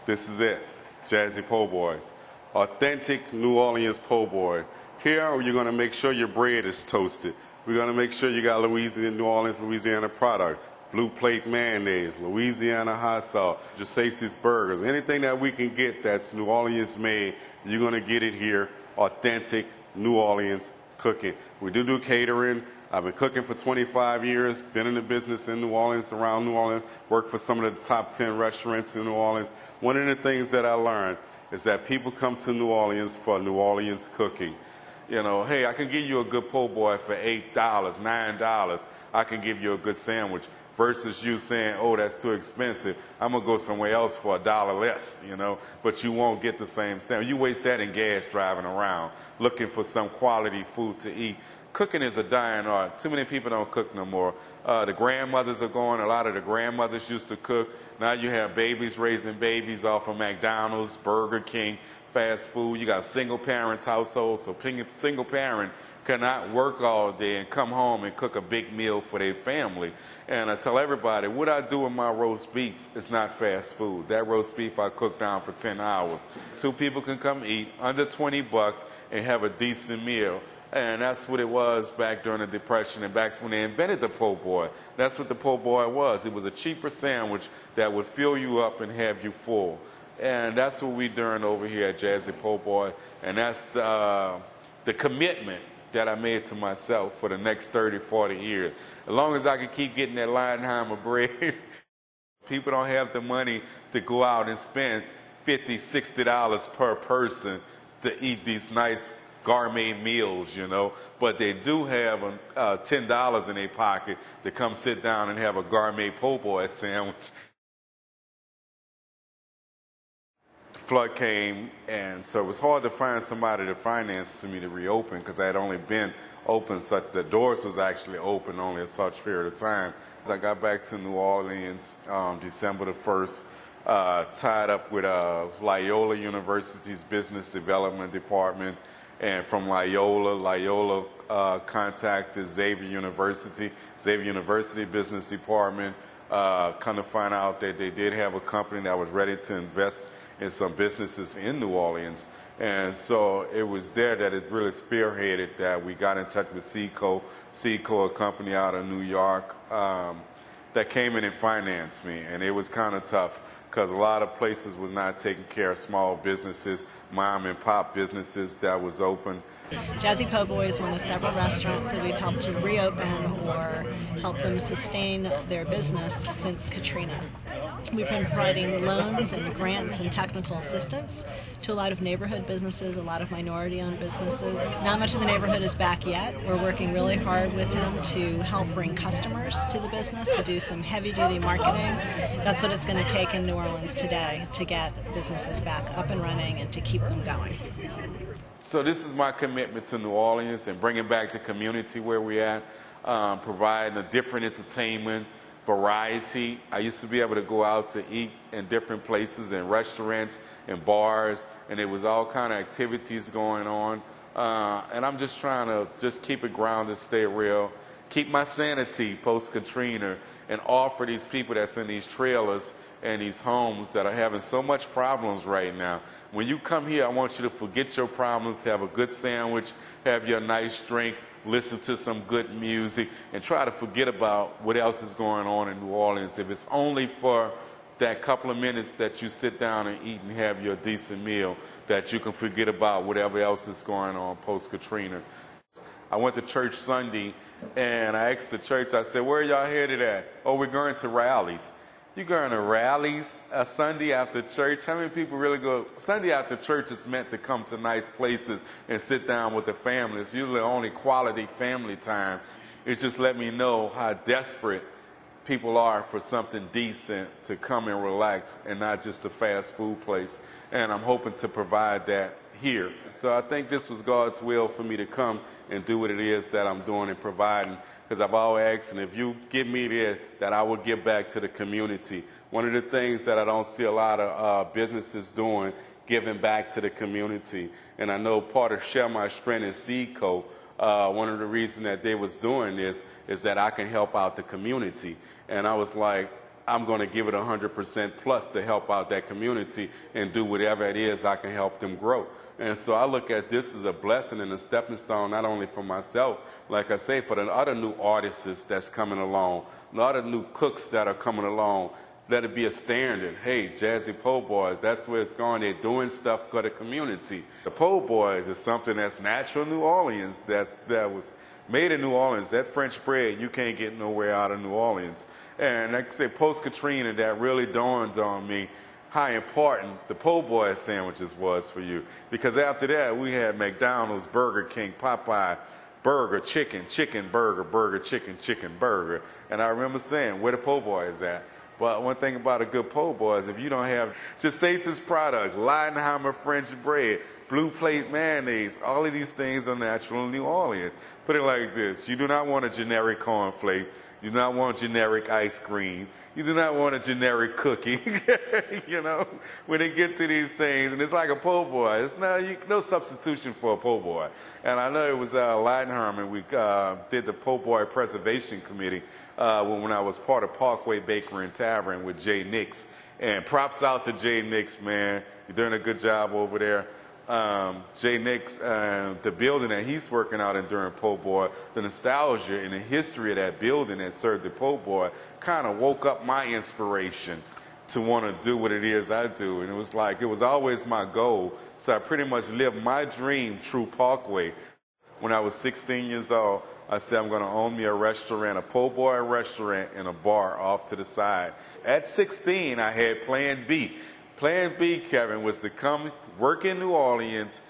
This is it, Jazzy Po-Boys. Authentic New Orleans po' boy. Here, you're going to make sure your bread is toasted. We're going to make sure you got New Orleans, Louisiana product. Blue Plate mayonnaise, Louisiana hot sauce, Jazzy's burgers. Anything that we can get that's New Orleans made, you're going to get it here. Authentic New Orleans cooking. We do catering. I've been cooking for 25 years, been in the business in New Orleans, around New Orleans, worked for some of the top 10 restaurants in New Orleans. One of the things that I learned is that people come to New Orleans for New Orleans cooking. You know, hey, I can give you a good po' boy for $8, $9. I can give you a good sandwich versus you saying, oh, that's too expensive. I'm going to go somewhere else for $1 less, you know, but you won't get the same sandwich. You waste that in gas driving around looking for some quality food to eat. Cooking is a dying art. Too many people don't cook no more. The grandmothers are going. A lot of the grandmothers used to cook. Now you have babies raising babies off of McDonald's, Burger King, fast food. You got single parents households, so single parent cannot work all day and come home and cook a big meal for their family. And I tell everybody, what I do with my roast beef is not fast food. That roast beef I cook down for 10 hours. 2 people can come eat under $20 and have a decent meal. And that's what it was back during the Depression and back when they invented the po' boy. That's what the po' boy was. It was a cheaper sandwich that would fill you up and have you full. And that's what we're doing over here at Jazzy Po-Boy. And that's the commitment that I made to myself for the next 30, 40 years. As long as I can keep getting that Lionheimer bread, people don't have the money to go out and spend $50, $60 per person to eat these nice gourmet meals, you know, but they do have $10 in their pocket to come sit down and have a gourmet po' boy sandwich. The flood came, and so it was hard to find somebody to finance me to reopen because I had only been open the doors was actually open only a such period of time. I got back to New Orleans December the 1st, tied up with Loyola University's Business Development Department. And from Loyola contacted Xavier University Business Department, kind of find out that they did have a company that was ready to invest in some businesses in New Orleans. And so it was there that it really spearheaded that we got in touch with Seco, a company out of New York, that came in and financed me. And it was kind of tough because a lot of places was not taking care of small businesses, mom and pop businesses that was open. Jazzy Po-Boys is one of several restaurants that we've helped to reopen or help them sustain their business since Katrina. We've been providing loans and grants and technical assistance to a lot of neighborhood businesses, a lot of minority-owned businesses. Not much of the neighborhood is back yet. We're working really hard with them to help bring customers to the business, to do some heavy-duty marketing. That's what it's going to take in New Orleans today to get businesses back up and running and to keep them going. So this is my commitment to New Orleans and bringing back the community where we're at, providing a different entertainment, variety. I used to be able to go out to eat in different places, in restaurants, in bars, and there was all kind of activities going on. And I'm just trying to just keep it grounded, stay real, keep my sanity post-Katrina, and offer these people that's in these trailers and these homes that are having so much problems right now. When you come here, I want you to forget your problems, have a good sandwich, have your nice drink, listen to some good music, and try to forget about what else is going on in New Orleans. If it's only for that couple of minutes that you sit down and eat and have your decent meal, that you can forget about whatever else is going on post-Katrina. I went to church Sunday, and I asked the church, I said, where are y'all headed at? Oh, we're going to rallies. You going to rallies Sunday after church? How many people really go? Sunday after church is meant to come to nice places and sit down with the family. It's usually only quality family time. It's just let me know how desperate people are for something decent to come and relax and not just a fast food place. And I'm hoping to provide that here. So I think this was God's will for me to come and do what it is that I'm doing and providing. Because I've always asked, and if you give me there, that I will give back to the community. One of the things that I don't see a lot of businesses doing, giving back to the community. And I know part of Share My Strength and Seco, one of the reasons that they was doing this is that I can help out the community. And I was like, I'm going to give it 100% plus to help out that community and do whatever it is I can help them grow. And so I look at this as a blessing and a stepping stone, not only for myself, like I say, for the other new artists that's coming along, the other new cooks that are coming along. Let it be a standard. Hey, Jazzy Po-Boys, that's where it's going. They're doing stuff for the community. The Po-Boys is something that's natural New Orleans, that was made in New Orleans. That French bread, you can't get nowhere out of New Orleans. And like I say, post-Katrina, that really dawned on me how important the Po-Boy sandwiches was for you. Because after that, we had McDonald's, Burger King, Popeye, burger, chicken, chicken, burger, burger, chicken, chicken, burger. And I remember saying, where the Po-Boy is at? But one thing about a good Po-Boy is if you don't have Jasace's product, Leidenheimer French bread, Blue Plate mayonnaise, all of these things are natural in New Orleans. Put it like this, you do not want a generic cornflake, you do not want generic ice cream, you do not want a generic cookie. You know, when they get to these things, and it's like a po' boy, it's no substitution for a po' boy. And I know it was Leidenheimer, we did the po' boy preservation committee when I was part of Parkway Bakery and Tavern with Jay Nix. And props out to Jay Nix, man. You're doing a good job over there. Jay Nix, the building that he's working out in during Po' Boy, the nostalgia and the history of that building that served the Po' Boy kind of woke up my inspiration to want to do what it is I do. And it was like, it was always my goal. So I pretty much lived my dream through Parkway. When I was 16 years old, I said I'm going to own me a restaurant, a Po' Boy restaurant and a bar off to the side. At 16, I had Plan B. Plan B, Kevin, was to come work in New Orleans,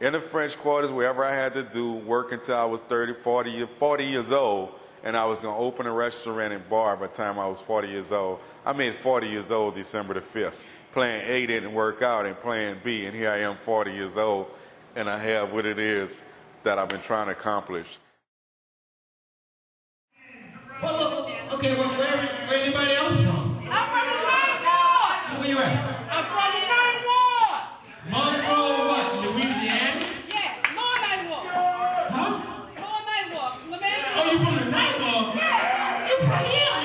in the French quarters, wherever I had to do, work until I was 30, 40 years old, and I was going to open a restaurant and bar by the time I was 40 years old. I made 40 years old December the 5th. Plan A didn't work out, and Plan B, and here I am 40 years old, and I have what it is that I've been trying to accomplish. Okay, well, where anybody else from? I'm from the Ninth Ward. Where you at? I'm from the Ninth Ward. Monroe, what? Louisiana? Yeah, Lower Ninth Ward. Huh? Lower Ninth Ward. Oh, you from the Ninth Ward? Yeah. You from here?